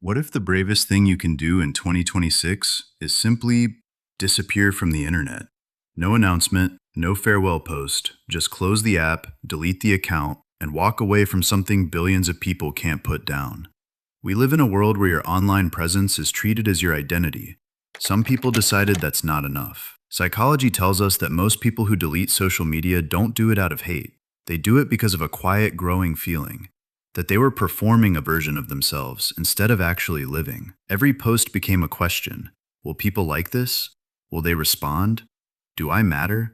What if the bravest thing you can do in 2026 is simply disappear from the internet? No announcement, no farewell post, just close the app, delete the account, and walk away from something billions of people can't put down. We live in a world where your online presence is treated as your identity. Some people decided that's not enough. Psychology tells us that most people who delete social media don't do it out of hate. They do it because of a quiet, growing feeling that they were performing a version of themselves instead of actually living. Every post became a question. Will people like this? Will they respond? Do I matter?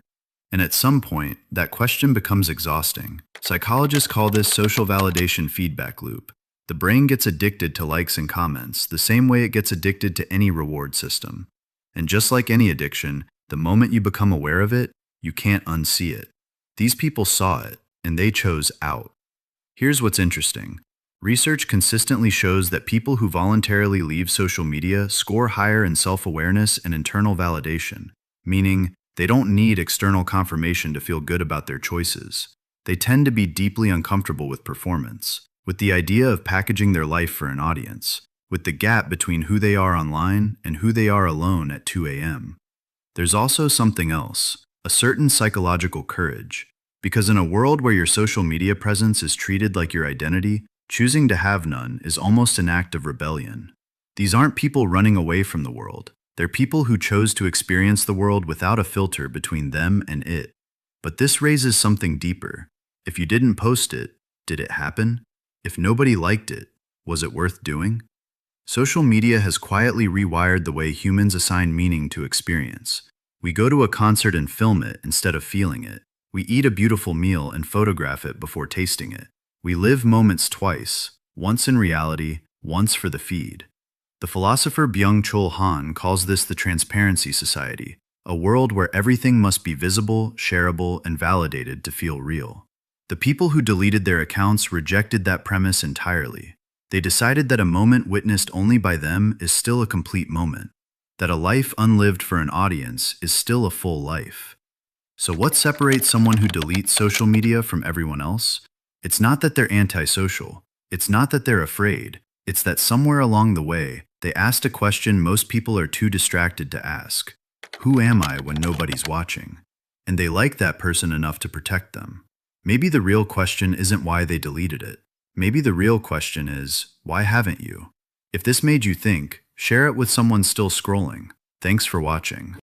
And at some point, that question becomes exhausting. Psychologists call this social validation feedback loop. The brain gets addicted to likes and comments, the same way it gets addicted to any reward system. And just like any addiction, the moment you become aware of it, you can't unsee it. These people saw it, and they chose out. Here's what's interesting. Research consistently shows that people who voluntarily leave social media score higher in self-awareness and internal validation, meaning they don't need external confirmation to feel good about their choices. They tend to be deeply uncomfortable with performance, with the idea of packaging their life for an audience, with the gap between who they are online and who they are alone at 2 a.m. There's also something else, a certain psychological courage. Because in a world where your social media presence is treated like your identity, choosing to have none is almost an act of rebellion. These aren't people running away from the world. They're people who chose to experience the world without a filter between them and it. But this raises something deeper. If you didn't post it, did it happen? If nobody liked it, was it worth doing? Social media has quietly rewired the way humans assign meaning to experience. We go to a concert and film it instead of feeling it. We eat a beautiful meal and photograph it before tasting it. We live moments twice, once in reality, once for the feed. The philosopher Byung-Chul Han calls this the transparency society, a world where everything must be visible, shareable, and validated to feel real. The people who deleted their accounts rejected that premise entirely. They decided that a moment witnessed only by them is still a complete moment, that a life unlived for an audience is still a full life. So what separates someone who deletes social media from everyone else? It's not that they're antisocial. It's not that they're afraid. It's that somewhere along the way, they asked a question most people are too distracted to ask. Who am I when nobody's watching? And they like that person enough to protect them. Maybe the real question isn't why they deleted it. Maybe the real question is, why haven't you? If this made you think, share it with someone still scrolling. Thanks for watching.